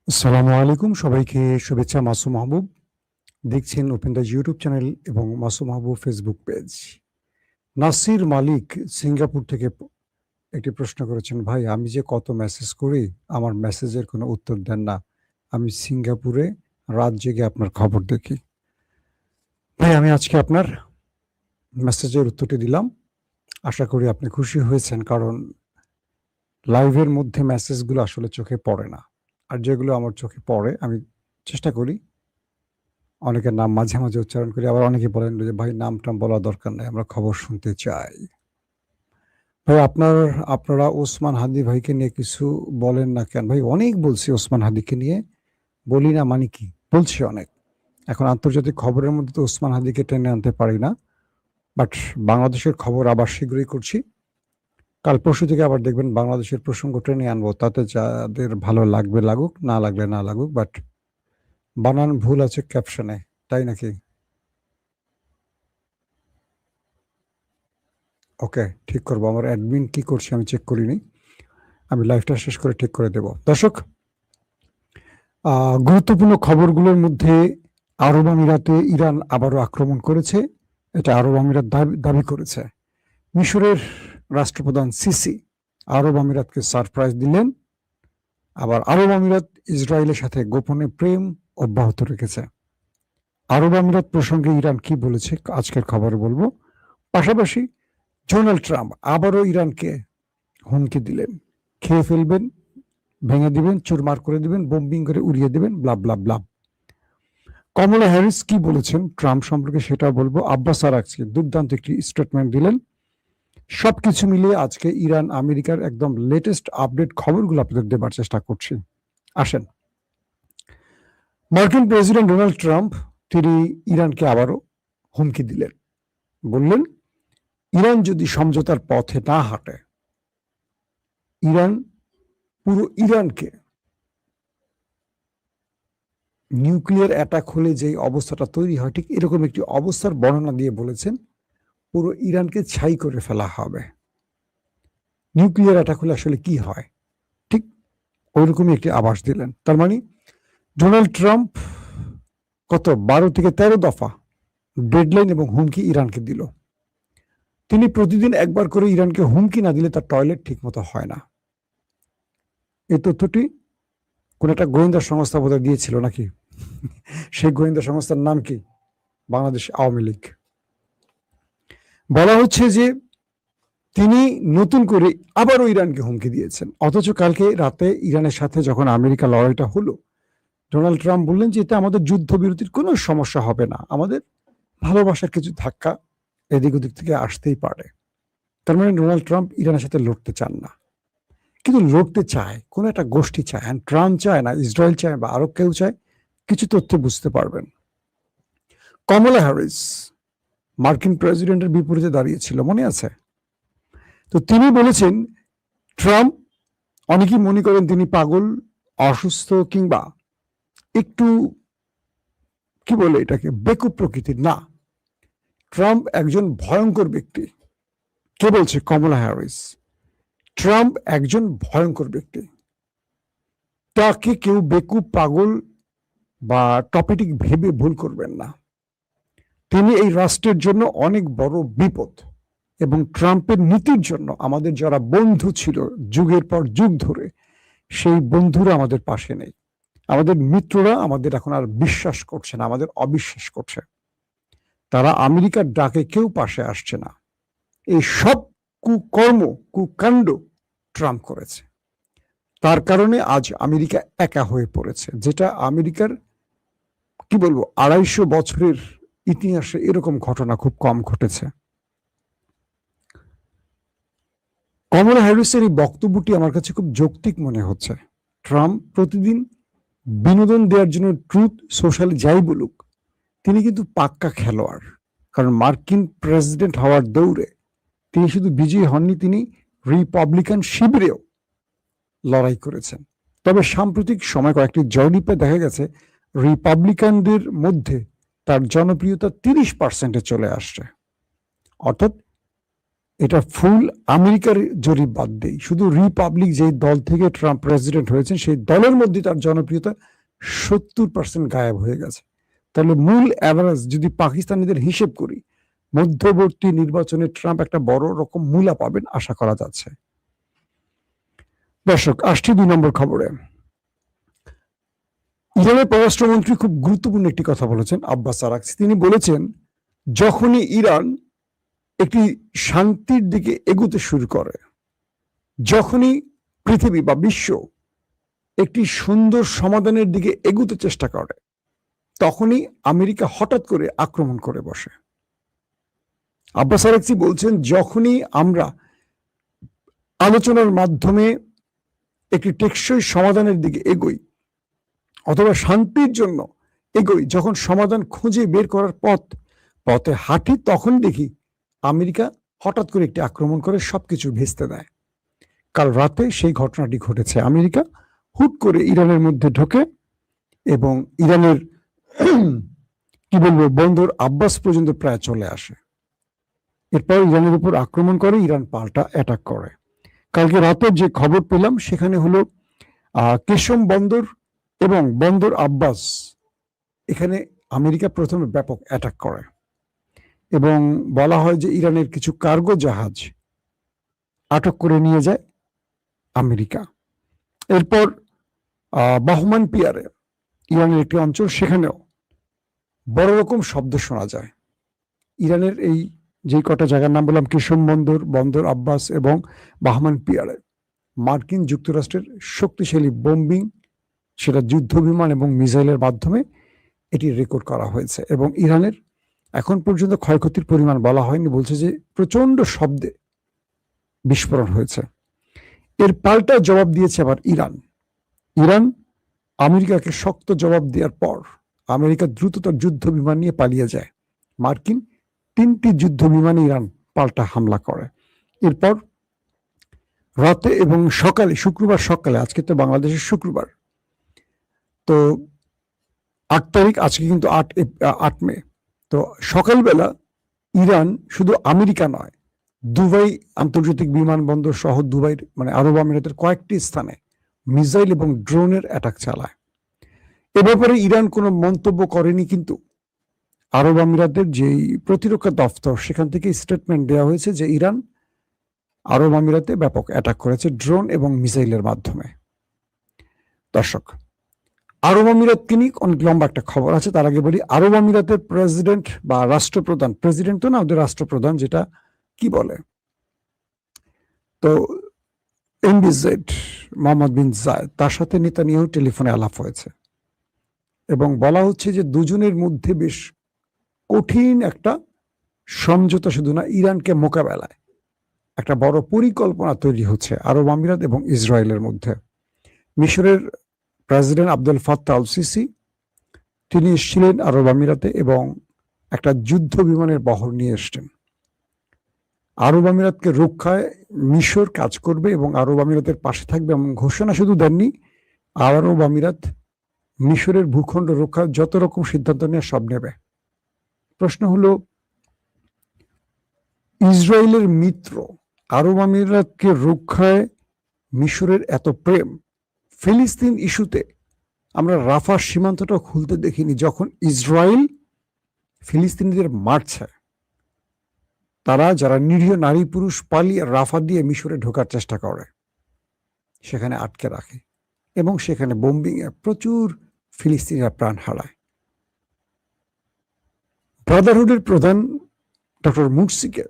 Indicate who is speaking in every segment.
Speaker 1: আসসালামু আলাইকুম, সবাইকে শুভেচ্ছা। মাসুম মাহবুব দেখছেন ওপেন দ্য ইউটিউব চ্যানেল এবং মাসুম মাহবুব ফেসবুক পেজ। নাসির মালিক সিঙ্গাপুর থেকে একটি প্রশ্ন করেছেন, ভাই আমি যে কত মেসেজ করি, আমার মেসেজের কোনো উত্তর দেন না। আমি সিঙ্গাপুরে রাত জেগে আপনার খবর দেখি। ভাই আমি আজকে আপনার মেসেজের উত্তরটি দিলাম। আশা করি আপনি খুশি হয়েছেন, কারণ লাইভের মধ্যে মেসেজগুলো আসলে চোখে পড়ে না। আর যেগুলো আমার চোখে পড়ে আমি চেষ্টা করি, অনেকের নাম মাঝে, মাঝে উচ্চারণ করি। আবার অনেকে বলেন যে, "ভাই নাম-টাম বলার দরকার নাই। আমরা খবর শুনতে চাই।" ভাই আপনারা ওসমান হাদি ভাইকে নিয়ে কিছু বলেন না কেন? ভাই অনেক বলছি ওসমান হাদিকে নিয়ে। বলি না মানে কি? বলছি অনেক। এখন আন্তর্জাতিক খবরের মধ্যে তো ওসমান হাদিকে টেনে আনতে পারি না। বাট বাংলাদেশের খবর আবার শীঘ্রই করছি। কাল পরশু থেকে আবার দেখবেন বাংলাদেশের প্রসঙ্গ টেনে আনবো। তাতে যাদের ভালো লাগবে লাগুক, না লাগলে না লাগুক। বাট বানান ভুল আছে ক্যাপশনে। তাই নাকি? ওকে, ঠিক করব। আমার অ্যাডমিন কি করছে আমি চেক করিনি। আমি লাইভটা শেষ করে ঠিক করে দেব। দর্শক, গুরুত্বপূর্ণ খবরগুলোর মধ্যে আরব আমিরাতে ইরান আবারও আক্রমণ করেছে। এটা আরব আমিরাত দাবি করেছে। মিশরের রাষ্ট্রপ্রধান সিসি আরব আমিরাতকে সারপ্রাইজ দিলেন। আবার আরব আমিরাত ইসরায়েলের সাথে গোপনে প্রেম অব্যাহত রেখেছে। আরব আমিরাত প্রসঙ্গে ইরান কি বলেছে আজকের খবরে বলবো। পাশাপাশি ডোনাল্ড ট্রাম্প আবারও ইরানকে হুমকি দিলেন, খেয়ে ফেলবেন, ভেঙে দিবেন, চুরমার করে দিবেন, বোম্বিং করে উড়িয়ে দিবেন, ব্লা ব্লা ব্লা। কমলা হ্যারিস কি বলেছেন ট্রাম্প সম্পর্কে সেটা বলবো। আব্বাস আরাগচি দুর্দান্ত একটি স্টেটমেন্ট দিলেন। সবকিছু মিলিয়ে আজকে ইরান আমেরিকার একদম লেটেস্ট আপডেট খবরগুলো আপনাদের দেবার চেষ্টা করছি। আসেন, মার্কিন প্রেসিডেন্ট ডোনাল্ড ট্রাম্প তিনি ইরানকে আবারও হুমকি দিলেন। বললেন, ইরান যদি সমঝোতার পথে না হাঁটে, ইরান পুরো ইরানকে নিউক্লিয়ার অ্যাটাক হলে যে অবস্থাটা তৈরি হয়, ঠিক এরকম একটি অবস্থার বর্ণনা দিয়ে বলেছেন পুরো ইরানকে ছাই করে ফেলা হবে। নিউক্লিয়ার অ্যাটাক হলে আসলে কি হয়, ঠিক ওইরকমই একটি আভাস দিলেন। তার মানে ডোনাল্ড ট্রাম্প কত 12 থেকে 13 দফা ডেডলাইন এবং হুমকি ইরানকে দিল। তিনি প্রতিদিন একবার করে ইরানকে হুমকি না দিলে তার টয়লেট ঠিক মতো হয় না। এই তথ্যটি কোন একটা গোয়েন্দা সংস্থা বোধহয় দিয়েছিল নাকি? সেই গোয়েন্দা সংস্থার নাম কি? বাংলাদেশ আওয়ামী লীগ। বলা হচ্ছে যে তিনি নতুন করে আবারও ইরানকে হুমকি দিয়েছেন। অথচ কালকে রাতে ইরানের সাথে যখন আমেরিকা লড়াইটা হলো, ডোনাল্ড ট্রাম্প বললেন যে এটা আমাদের যুদ্ধবিরতির কোনো সমস্যা হবে না, আমাদের ভালোবাসার কিছু ধাক্কা এদিক ওদিক থেকে আসতেই পারে। তার মানে ডোনাল্ড ট্রাম্প ইরানের সাথে লড়তে চান না, কিন্তু লড়তে চায় কোনো একটা গোষ্ঠী চায়। ট্রাম্প চায় না, ইসরায়েল চায় বা আরো কেউ চায়, কিছু তথ্য বুঝতে পারবেন। কমলা হ্যারিস মার্কিন প্রেসিডেন্টের বিপরীতে দাঁড়িয়েছিল, মনে আছে? তো তিনি বলেছেন ট্রাম্প, অনেকেই মনে করেন তিনি পাগল, অসুস্থ কিংবা একটু কি বলে এটাকে বেকুব প্রকৃতির। না, ট্রাম্প একজন ভয়ঙ্কর ব্যক্তি। কে বলছে? কমলা হ্যারিস। ট্রাম্প একজন ভয়ঙ্কর ব্যক্তি। তাকে কেউ বেকুব, পাগল বা টপিটিক ভেবে ভুল করবেন না। তিনি এই রাষ্ট্রের জন্য অনেক বড় বিপদ, এবং ট্রাম্পের নীতির জন্য আমাদের যারা বন্ধু ছিল যুগের পর যুগ ধরে, সেই বন্ধুরা আমাদের পাশে নেই। আমাদের মিত্ররা আমাদের এখন আর বিশ্বাস করছে না, আমাদের অবিশ্বাস করছে। তারা আমেরিকার ডাকে কেউ পাশে আসছে না। এই সব কুকর্ম, কুকাণ্ড ট্রাম্প করেছে। তার কারণে আজ আমেরিকা একা হয়ে পড়েছে, যেটা আমেরিকার কি বলবো 250 বছরের ইতিহাসে এরকম ঘটনা খুব কম ঘটেছে। কমলা হ্যারিসের এই বক্তব্যটি আমার কাছে খুব যৌক্তিক মনে হচ্ছে। ট্রাম্প প্রতিদিন বিনোদন দেওয়ার জন্য ট্রুথ সোশ্যালে যাই বলুক, তিনি কিন্তু পাক্কা খেলোয়াড়। কারণ মার্কিন প্রেসিডেন্ট হওয়ার দৌড়ে তিনি শুধু বিজয়ী হননি, তিনি রিপাবলিকান শিবিরেও লড়াই করেছেন। তবে সাম্প্রতিক সময় কয়েকটি জরিপে দেখা গেছে রিপাবলিকানদের মধ্যে তার জনপ্রিয়তা 30% চলে আসছে। অর্থাৎ এটা ফুল আমেরিকার জরিপ বাদ দেই, শুধু রিপাবলিক যে দল থেকে ট্রাম্প প্রেসিডেন্ট হয়েছেন সেই দলের মধ্যে তার জনপ্রিয়তা 70% গায়েব হয়ে গেছে। তাহলে মূল অ্যাভারেজ যদি পাকিস্তানিদের হিসেব করি, মধ্যবর্তী নির্বাচনে ট্রাম্প একটা বড় রকম মূলা পাবেন আশা করা যাচ্ছে। দর্শক, আসছি 2 নম্বর খবরে। ইরানের পররাষ্ট্রমন্ত্রী খুব গুরুত্বপূর্ণ একটি কথা বলেছেন, আব্বাস আরাগচি। তিনি বলেছেন, যখনই ইরান একটি শান্তির দিকে এগুতে শুরু করে, যখনই পৃথিবী বা বিশ্ব একটি সুন্দর সমাধানের দিকে এগুতে চেষ্টা করে, তখনই আমেরিকা হঠাৎ করে আক্রমণ করে বসে। আব্বাস আরাগচি বলছেন, যখনই আমরা আলোচনার মাধ্যমে একটি টেকসই সমাধানের দিকে এগোই অথবা শান্তির জন্য এগোই, যখন সমাধান খুঁজে বের করার পথে হাঁটি, তখন দেখি আমেরিকা হঠাৎ করে একটি আক্রমণ করে সবকিছু ভেস্তে দেয়। কাল রাতে সেই ঘটনাটি ঘটেছে। আমেরিকা হুট করে ইরানের মধ্যে ঢোকে এবং ইরানের কি বলবো বন্দর আব্বাস পর্যন্ত প্রায় চলে আসে। এরপর ইরানের উপর আক্রমণ করে, ইরান পাল্টা অ্যাটাক করে। কালকে রাতে যে খবর পেলাম সেখানে হলো কেশম বন্দর এবং বন্দর আব্বাস, এখানে আমেরিকা প্রথমে ব্যাপক অ্যাটাক করে এবং বলা হয় যে ইরানের কিছু কার্গো জাহাজ আটক করে নিয়ে যায় আমেরিকা। এরপর বাহমান পিয়ারে, ইরানের একটি অঞ্চল, সেখানেও বড় রকম শব্দ শোনা যায়। ইরানের এই যে কটা জায়গার নাম বললাম, কেশম বন্দর, বন্দর আব্বাস এবং বাহমান পিয়ারে, মার্কিন যুক্তরাষ্ট্রের শক্তিশালী বোম্বিং, সেটা যুদ্ধ বিমান এবং মিসাইলের মাধ্যমে এটি রেকর্ড করা হয়েছে। এবং ইরানের এখন পর্যন্ত ক্ষয়ক্ষতির পরিমাণ বলা হয়নি, বলছে যে প্রচন্ড শব্দে বিস্ফোরণ হয়েছে। এর পাল্টা জবাব দিয়েছে আবার ইরান আমেরিকাকে শক্ত জবাব দেওয়ার পর আমেরিকা দ্রুত তার যুদ্ধ বিমান নিয়ে পালিয়ে যায়। মার্কিন 3টি যুদ্ধ বিমানে ইরান পাল্টা হামলা করে। এরপর রাতে এবং সকালে, শুক্রবার সকালে, আজকে তো বাংলাদেশের শুক্রবার, তো 8 তারিখ, আজকে কিন্তু 8 মে, তো সকালবেলা ইরান শুধু আমেরিকা নয়, দুবাই আন্তর্জাতিক বিমানবন্দর সহ দুবাইয়ের মানে আরব আমিরাতের কয়েকটি স্থানে মিসাইল এবং ড্রোনের অ্যাটাক চালায়। এ ব্যাপারে ইরান কোনো মন্তব্য করেনি, কিন্তু আরব আমিরাতের যেই প্রতিরক্ষা দফতর, সেখান থেকে স্টেটমেন্ট দেওয়া হয়েছে যে ইরান আরব আমিরাতে ব্যাপক অ্যাটাক করেছে ড্রোন এবং মিসাইলের মাধ্যমে। দর্শক, আরব আমিরাতকে নিয়ে অনেক লম্বা একটা খবর আছে। তার আগে বলি, আরব আমিরাতের প্রেসিডেন্ট বা রাষ্ট্রপ্রধান, প্রেসিডেন্ট তো না, ওদের রাষ্ট্রপ্রধান যেটা কি বলে, তো এমবিজেড মোহাম্মদ বিন জায়েদ, তার সাথে নেতানিয়াহু টেলিফোনে আলাপ হয়েছে এবং বলা হচ্ছে যে দুজনের মধ্যে বেশ কঠিন একটা সমঝোতা, শুধু না, ইরানকে মোকাবেলায় একটা বড় পরিকল্পনা তৈরি হচ্ছে আরব আমিরাত এবং ইসরায়েলের মধ্যে। মিশরের president Abdul Fattah al CC, তিনি এসেছিলেন আরব আমিরাতে এবং একটা যুদ্ধ বিমানের বহর নিয়ে এসছেন। আরব আমিরাতকে রক্ষায় মিশর কাজ করবে এবং আরব আমিরাতের পাশে থাকবে এমন ঘোষণা শুধু দেননি, আরব আমিরাত মিশরের ভূখণ্ড রক্ষার যত রকম সিদ্ধান্ত নিয়ে সব নেবে। প্রশ্ন হলো, ইসরায়েলের মিত্র আরব আমিরাতকে রক্ষায় মিশরের এত প্রেম, ফিলিস্তিন ইস্যুতে আমরা রাফার সীমান্তটা খুলতে দেখিনি। যখন ইসরায়েল ফিলিস্তিনিদের মারছে, তারা যারা নিরীহ নারী পুরুষ পালিয়ে রাফা দিয়ে মিশরে ঢোকার চেষ্টা করে, সেখানে আটকে রাখে এবং সেখানে বোম্বিংয়ে প্রচুর ফিলিস্তিনিরা প্রাণ হারায়। ব্রাদারহুডের প্রধান ডক্টর মুরসিকে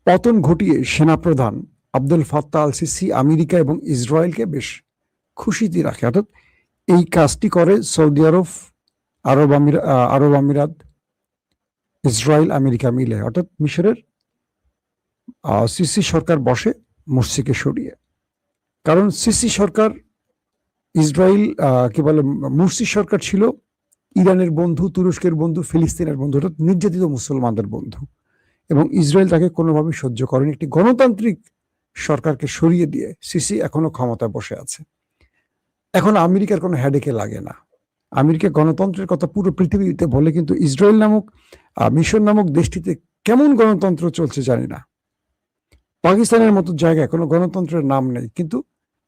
Speaker 1: পতন ঘটিয়ে সেনাপ্রধান Abdul Fattah al CC America এবং ইসরায়েলকে বেশ খুশিতে রাখে। অর্থাৎ এই কাজটি করে সৌদি আরব, আরব আমিরাত, ইসরায়েল, আমেরিকা মিলে। অর্থাৎ মিশরের সিসি সরকার বসে মুরসিকে সরিয়ে, কারণ সিসি সরকার ইসরায়েল কি বলে, মুরসি সরকার ছিল ইরানের বন্ধু, তুরস্কের বন্ধু, ফিলিস্তিনের বন্ধু, অর্থাৎ নির্যাতিত মুসলমানদের বন্ধু, এবং ইসরায়েল তাকে কোনোভাবে সহ্য করেনি। একটি গণতান্ত্রিক সরকারকে সরিয়ে দিয়ে সিসি এখনো ক্ষমতায় বসে আছে। এখন আমেরিকার কোনো হেডেকে লাগে না। আমেরিকা গণতন্ত্রের কথা পুরো পৃথিবীতে বলে, কিন্তু ইসরায়েল নামক মিশর নামক দেশটিতে কেমন গণতন্ত্র চলছে জানি না। পাকিস্তানের মতো জায়গায় কোনো গণতন্ত্রের নাম নেই, কিন্তু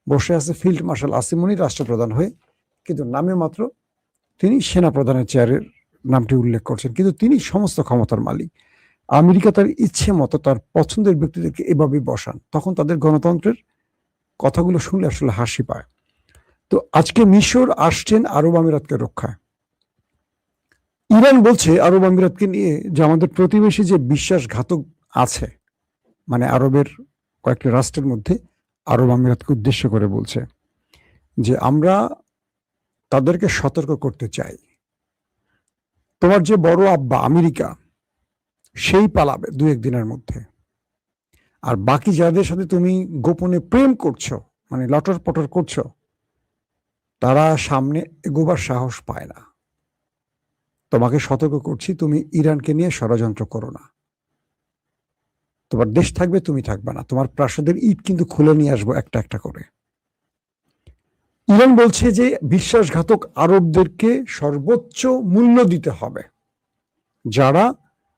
Speaker 1: বসে আছে ফিল্ড মার্শাল আসিম মনির রাষ্ট্রপ্রধান হয়ে, কিন্তু নামে মাত্র তিনি সেনাপ্রধানের চেয়ারের নামটি উল্লেখ করছেন, কিন্তু তিনি সমস্ত ক্ষমতার মালিক। আমেরিকা তার ইচ্ছে মতো তার পছন্দের ব্যক্তিদেরকে এভাবে বসান, তখন তাদের গণতন্ত্রের কথাগুলো শুনলে আসলে হাসি পায়। তো আজকে মিশর আসছেন আরব আমিরাতকে রক্ষায়। ইরান বলছে আরব আমিরাতকে নিয়ে যে আমাদের প্রতিবেশী যে বিশ্বাসঘাতক আছে, মানে আরবের কয়েকটি রাষ্ট্রের মধ্যে আরব আমিরাতকে উদ্দেশ্য করে বলছে যে আমরা তাদেরকে সতর্ক করতে চাই, তোমার যে বড় আব্বা আমেরিকা সেই পালাবে দু একদিনের মধ্যে, আর বাকি যাদের সাথে তুমি গোপনে প্রেম করছো, মানে লটর পটর করছো, তারা সামনে এগোবার সাহস পায় না। তোমাকে সতর্ক করছি, তুমি ইরানকে নিয়ে ষড়যন্ত্র করো না। তোমার দেশ থাকবে, তুমি থাকবে না, তোমার প্রাসাদের ইট কিন্তু খুলে নিয়ে আসবো একটা একটা করে। ইরান বলছে যে বিশ্বাসঘাতক আরবদেরকে সর্বোচ্চ মূল্য দিতে হবে, যারা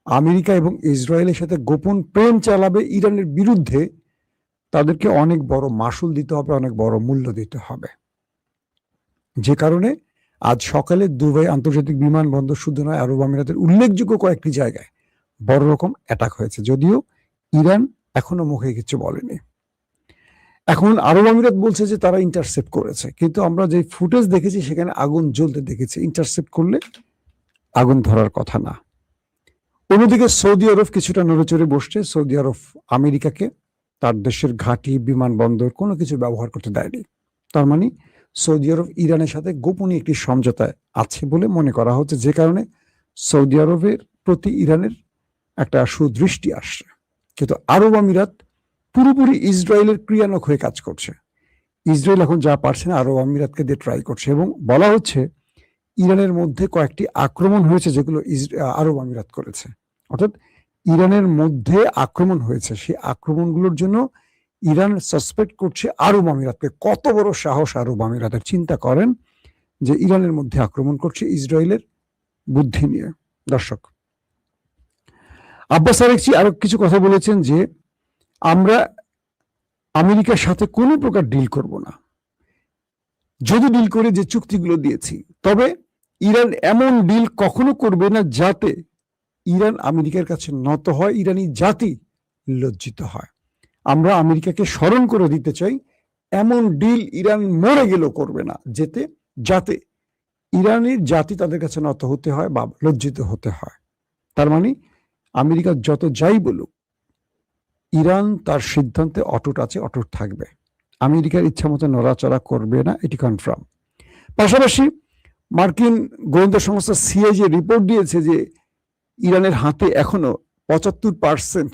Speaker 1: আমেরিকা এবং ইসরায়েলের সাথে গোপন প্রেম চালাবে ইরানের বিরুদ্ধে, তাদেরকে অনেক বড় মাসুল দিতে হবে, অনেক বড় মূল্য দিতে হবে। যে কারণে আজ সকালে দুবাই আন্তর্জাতিক বিমানবন্দর শুধু নয়, আরব আমিরাতের উল্লেখযোগ্য কয়েকটি জায়গায় বড় রকম অ্যাটাক হয়েছে, যদিও ইরান এখনো মুখে কিছু বলেনি। এখন আরব আমিরাত বলছে যে তারা ইন্টারসেপ্ট করেছে, কিন্তু আমরা যে ফুটেজ দেখেছি সেখানে আগুন জ্বলতে দেখেছি, ইন্টারসেপ্ট করলে আগুন ধরার কথা না। অন্যদিকে সৌদি আরব কিছুটা নড়েচড়ে বসছে। সৌদি আরব আমেরিকাকে তার দেশের ঘাঁটি, বিমানবন্দর কোনো কিছু ব্যবহার করতে দেয়নি। তার মানে সৌদি আরব ইরানের সাথে গোপনীয় একটি সমঝোতায় আছে বলে মনে করা হচ্ছে, যে কারণে সৌদি আরবের প্রতি ইরানের একটা সুদৃষ্টি আসছে। কিন্তু আরব আমিরাত পুরোপুরি ইসরায়েলের ক্রিয়ানক হয়ে কাজ করছে। ইসরায়েল এখন যা পারছে না আরব আমিরাতকে দিয়ে ট্রাই করছে, এবং বলা হচ্ছে ইরানের মধ্যে কয়েকটি আক্রমণ হয়েছে যেগুলো আরব আমিরাত করেছে। অর্থাৎ ইরানের মধ্যে আক্রমণ হয়েছে, সেই আক্রমণগুলোর জন্য ইরান সাসপেক্ট করছে আরব আমিরাতকে। কত বড় সাহস আরব আমিরাতের! চিন্তা করেন যে ইরানের মধ্যে আক্রমণ করছে ইসরায়েলের বুদ্ধি নিয়ে। দর্শক, আব্বাস আরাগচি আরো কিছু কথা বলেছেন যে আমরা আমেরিকার সাথে কোনো প্রকার ডিল করব না, যদি ডিল করে যে চুক্তিগুলো দিয়েছি, তবে ইরান এমন ডিল কখনো করবে না যাতে ইরান আমেরিকার কাছে নত হয়, ইরানি জাতি লজ্জিত হয়। আমরা আমেরিকাকে স্মরণ করে দিতে চাই, এমন ডিল ইরান মরে গেলেও করবে না, যাতে ইরানের জাতি তাদের কাছে নত হতে হয় বা লজ্জিত হতে হয়। তার মানে আমেরিকা যত যাই বলুক, ইরান তার সিদ্ধান্তে অটুট আছে, অটুট থাকবে। আমেরিকার ইচ্ছা মতো নড়াচড়া করবে না, এটি কনফার্ম। পাশাপাশি মার্কিন গোয়েন্দা সংস্থা সিআইএ রিপোর্ট দিয়েছে যে ইরানের হাতে এখনো 75%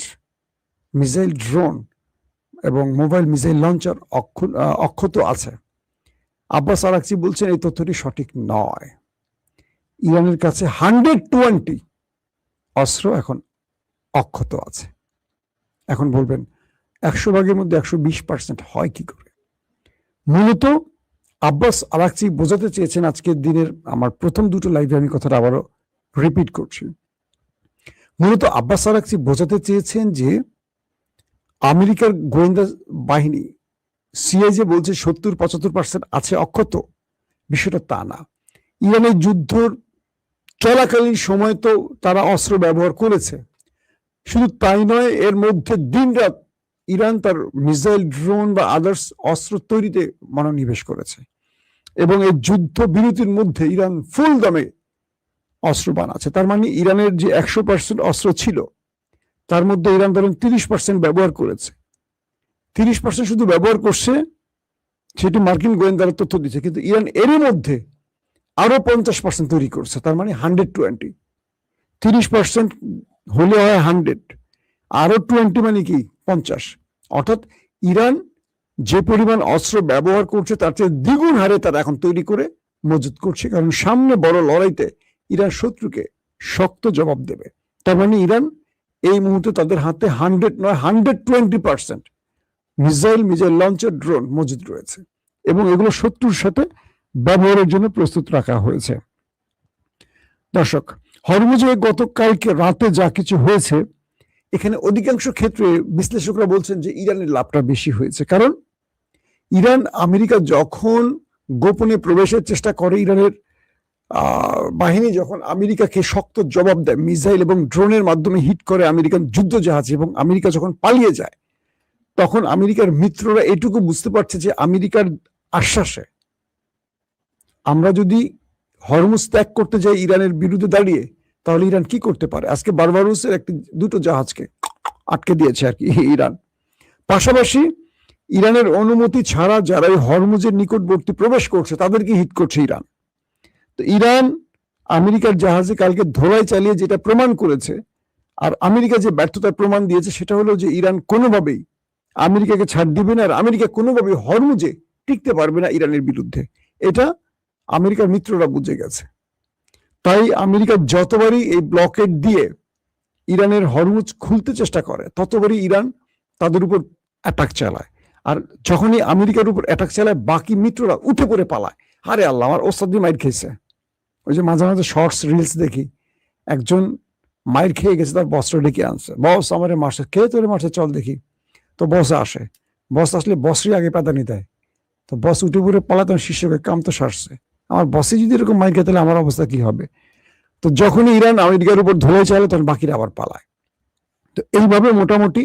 Speaker 1: মিসাইল ড্রোন এবং মোবাইল মিসাইল লঞ্চার অক্ষত আছে। আব্বাস আরাগচি বলছেন এই তথ্যটি সঠিক নয়। ইরানের কাছে 120 অস্ত্র এখন অক্ষত আছে। এখন বলবেন 100 ভাগের মধ্যে 120% হয় কি করে? মূলত আব্বাস আরাগচি বোঝাতে চেয়েছেন, আজকের দিনের আমার প্রথম দুটো লাইভে আমি কথাটা আবারও রিপিট করছি, মূলত আব্বাস আরাগচি বোঝাতে চেয়েছেন যে আমেরিকার গোয়েন্দা বাহিনী সিআইএ বলছে 70-75% আছে অক্ষত। বিষয়টা তা না। ইরানের যুদ্ধ চলাকালীন সময় তো তারা অস্ত্র ব্যবহার করেছে, শুধু তাই নয়, এর মধ্যে দিনরাত ইরান তার মিসাইল, ড্রোন বা আদার্স অস্ত্র তৈরিতে মনোনিবেশ করেছে, এবং এই যুদ্ধ বিরতির মধ্যে ইরান ফুল দমে অস্ত্র বানাচ্ছে। তার মানে ইরানের যে 100% অস্ত্র ছিল তার মধ্যে ইরান ধরেন 30% ব্যবহার করেছে। 30% শুধু ব্যবহার করছে, সেটি মার্কিন গোয়েন্দারা তথ্য দিচ্ছে, কিন্তু ইরান এরই মধ্যে আরো 50% তৈরি করছে। তার মানে 120। 30% হলে হয় 100, আরো 20 মানে কি 50। অর্থাৎ ইরান যে পরিমাণ অস্ত্র ব্যবহার করছে তার চেয়ে দ্বিগুণ হারে তারা এখন তৈরি করে মজুত করছে, কারণ সামনে বড় লড়াইতে ইরান শত্রুকে শক্ত জবাব দেবে। তার মানে ইরান এই মুহূর্তে তাদের হাতে 100 নয় 120% মিসাইল লঞ্চার, ড্রোন মজুদ রয়েছে, এবং এগুলো শত্রুর সাথে ব্যবহারের জন্য প্রস্তুত রাখা হয়েছে। দর্শক, হরমুজে গতকালকে রাতে যা কিছু হয়েছে এখানে অধিকাংশ ক্ষেত্রে বিশ্লেষকরা বলছেন যে ইরানের লাভটা বেশি হয়েছে, কারণ ইরান আমেরিকা যখন গোপনে প্রবেশের চেষ্টা করে, ইরানের বাহিনী যখন আমেরিকাকে শক্ত জবাব দেয়, মিসাইল এবং ড্রোনের মাধ্যমে হিট করে আমেরিকান যুদ্ধ জাহাজ, এবং আমেরিকা যখন পালিয়ে যায়, তখন আমেরিকার মিত্ররা এটুকু বুঝতে পারছে যে আমেরিকার আশ্বাসে আমরা যদি হরমুজ ত্যাগ করতে যাই ইরানের বিরুদ্ধে দাঁড়িয়ে, তাহলে ইরান কি করতে পারে। আজকে বারবারুসের দুটো জাহাজকে আটকে দিয়েছে আর কি ইরান। পাশাপাশি ইরানের অনুমতি ছাড়া যারা এই হরমুজের নিকটবর্তী প্রবেশ করছে তাদেরকে হিট করছে ইরান। তো ইরান আমেরিকার জাহাজে কালকে ধোলাই চালিয়ে যেটা প্রমাণ করেছে, আর আমেরিকা যে ব্যর্থতার প্রমাণ দিয়েছে, সেটা হলো যে ইরান কোনোভাবেই আমেরিকাকে ছাড় দিবে না, আর আমেরিকা কোনোভাবেই হরমুজে টিকতে পারবে না ইরানের বিরুদ্ধে। এটা আমেরিকার মিত্ররা বুঝে গেছে। তাই আমেরিকা যতবারই এই ব্লকেট দিয়ে ইরানের হরমুজ খুলতে চেষ্টা করে, ততবারই ইরান তাদের উপর অ্যাটাক চালায়। আর যখনই আমেরিকার উপর অ্যাটাক চালায়, বাকি মিত্ররা উঠে পড়ে পালায়। আরে আল্লাহ, আমার ওস্তাদ মাইর খেয়েছে। ওই যে মাঝে মাঝে শর্টস রিলস দেখি, একজন মাইর খেয়ে গেছে, তার বস্ত্র ডেকে আনছে, বস আমার মারছে, কে তোরে মারছে, চল দেখি। তো বস আসে, বস আসলে বসরই আগে প্যাদানি দেয়। তো বস উঠে পড়ে পালায়, তখন শিষ্যকে কাম তো সারছে, আমার বসে যদি এরকম মাইর খেয়ে, তাহলে আমার অবস্থা কি হবে। তো যখনই ইরান আমেরিকার উপর ধরে চালে, তখন বাকিরা আবার পালায়। তো এইভাবে মোটামুটি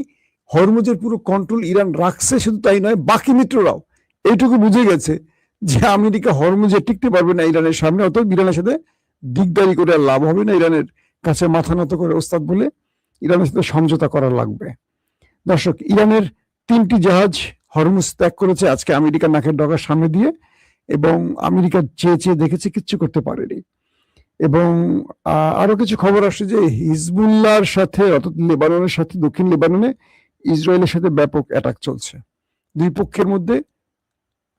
Speaker 1: হরমুজের পুরো কন্ট্রোল ইরান রাখছে। শুধু তাই নয়, বাকি মিত্ররাও এইটুকু বুঝে গেছে যে আমেরিকা হরমুজে টিকতে পারবে না ইরানের সামনে, অত ইরানের সাথে দিকদারি করে আর লাভ হবে না, ইরানের কাছে মাথা নত করে ওস্তাদ বলে ইরানের সাথে সমঝোতা করা লাগবে। দর্শক, ইরানের 3টি জাহাজ হরমুজ ত্যাগ করেছে আজকে আমেরিকার নাকের ডগার সামনে দিয়ে, এবং আমেরিকা চেয়ে চেয়ে দেখেছে, কিচ্ছু করতে পারেনি। এবং আরো কিছু খবর আসছে যে হিজবুল্লাহর সাথে, অর্থাৎ লেবাননের সাথে, দক্ষিণ লেবাননে ইসরায়েলের সাথে ব্যাপক অ্যাটাক চলছে। দুই পক্ষের মধ্যে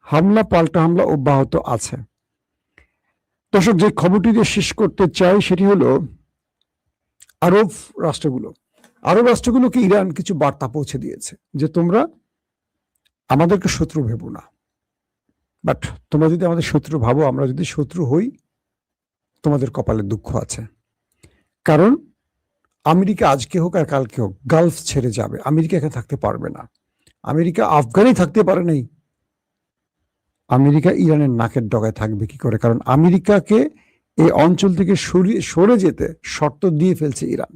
Speaker 1: হামলা পাল্টা হামলা অব্যাহত আছে। দর্শক, যে খবরটি দিয়ে শেষ করতে চাই সেটি হলো আরব রাষ্ট্রগুলোকে ইরান কিছু বার্তা পৌঁছে দিয়েছে যে তোমরা আমাদেরকে শত্রু ভেবো না, বাট তোমরা যদি আমাদের শত্রু ভাবো, আমরা যদি শত্রু হই, তোমাদের কপালে দুঃখ আছে। কারণ আমেরিকা আজকে হোক আর কালকে হোক গালফ ছেড়ে যাবে, আমেরিকা এখানে থাকতে পারবে না। আমেরিকা আফগানে থাকতে পারে নাই, আমেরিকা ইরানের নাকের ডগায় থাকবে কি করে? কারণ আমেরিকাকে এই অঞ্চল থেকে সরে যেতে শর্ত দিয়ে ফেলছে ইরান।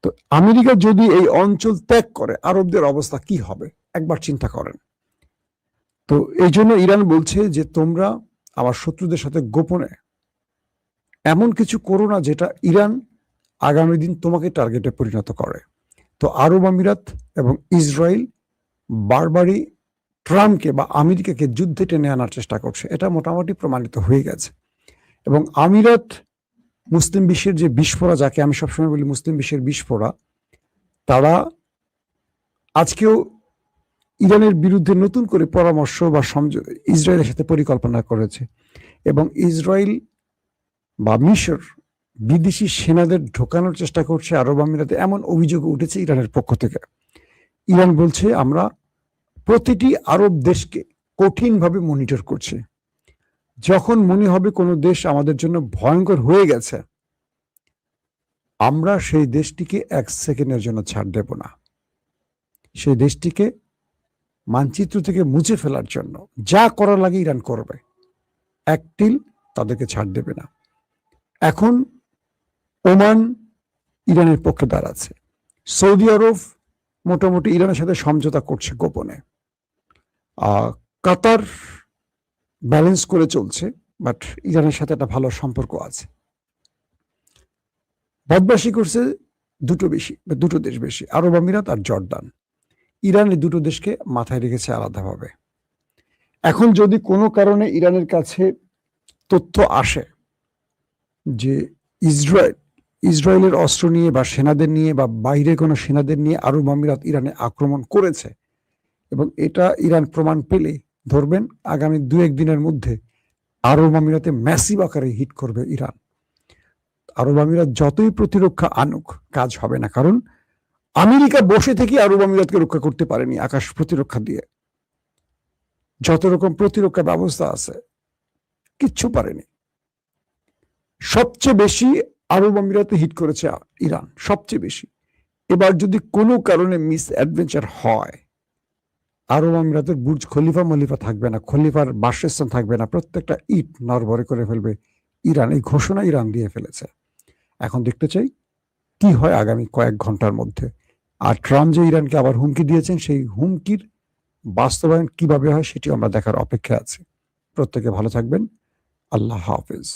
Speaker 1: তো আমেরিকা যদি এই অঞ্চল ত্যাগ করে, আরবদের অবস্থা কি হবে একবার চিন্তা করেন। তো এই জন্য ইরান বলছে যে তোমরা আমার শত্রুদের সাথে গোপনে এমন কিছু করো না যেটা ইরান আগামী দিন তোমাকে টার্গেটে পরিণত করে। তো আরব আমিরাত এবং ইসরায়েল বারবারই ট্রাম্পকে বা আমেরিকাকে যুদ্ধে টেনে আনার চেষ্টা করছে, এটা মোটামুটি প্রমাণিত হয়ে গেছে। এবং আমিরাত মুসলিম বিশ্বের যে বিস্ফোরা, যাকে আমি সবসময় বলি মুসলিম বিশ্বের বিস্ফোরা, তারা আজকেও ইরানের বিরুদ্ধে নতুন করে পরামর্শ বা ইসরায়েলের সাথে পরিকল্পনা করেছে। এবং ইসরায়েল বা মিশর বিদেশি সেনাদের ঢোকানোর চেষ্টা করছে আরব আমিরাতে, এমন অভিযোগ উঠেছে ইরানের পক্ষ থেকে। ইরান বলছে আমরা প্রতিটি আরব দেশকে কঠিনভাবে মনিটর করছি, যখন মনে হবে কোনো দেশ আমাদের জন্য ভয়ঙ্কর হয়ে গেছে, আমরা সেই দেশটিকে 1 সেকেন্ডের জন্য ছাড় দেব না। সেই দেশটিকে মানচিত্র থেকে মুছে ফেলার জন্য যা করার লাগে ইরান করবে, এক তিল তাদেরকে ছাড় দেবে না। এখন ওমান ইরানের পক্ষে দাঁড়াচ্ছে, সৌদি আরব মোটামুটি ইরানের সাথে সমঝোতা করছে গোপনে, কাতার ব্যালেন্স করে চলছে, বাট ইরানের সাথে একটা ভালো সম্পর্ক আছে। বদমাশি করছে দুটো দেশ বেশি, আরব আমিরাত আর জর্ডান। ইরান এই দুটো দেশকে মাথায় রেখেছে আলাদাভাবে। এখন যদি কোনো কারণে ইরানের কাছে তথ্য আসে যে ইসরায়েলের অস্ত্র নিয়ে বা সেনাদের নিয়ে বা বাইরে কোনো সেনাদের নিয়ে আরব আমিরাত ইরানে আক্রমণ করেছে, এবং এটা ইরান প্রমাণ পেলে ধরবেন আগামী 2-1 দিনের মধ্যে আরব আমিরাতে ম্যাসিভ আকারে হিট করবে ইরান। আরব আমিরাত যতই প্রতিরক্ষা আনুক, কাজ হবে না, কারণ আমেরিকা বসে থেকে আরব আমিরাতকে রক্ষা করতে পারেনি আকাশ প্রতিরক্ষা দিয়ে। যত রকম প্রতিরক্ষা ব্যবস্থা আছে কিচ্ছু পারেনি। সবচেয়ে বেশি আরব আমিরাতে হিট করেছে ইরান, সবচেয়ে বেশি। এবার যদি কোনো কারণে মিস অ্যাডভেঞ্চার হয়, আরব আমিরাতের বুর্জ খলিফা মলিফা থাকবে না, খলিফার বাসস্থান থাকবে না, প্রত্যেকটা ইট নড়বড়ে করে ফেলবে ইরান। এই ঘোষণা ইরান দিয়ে ফেলেছে। এখন দেখতে চাই কি হয় আগামী কয়েক ঘন্টার মধ্যে। আর ট্রাম্প যে ইরানকে আবার হুমকি দিয়েছেন, সেই হুমকির বাস্তবায়ন কিভাবে হয় সেটি আমরা দেখার অপেক্ষা আছে। প্রত্যেকে ভালো থাকবেন। আল্লাহ হাফেজ।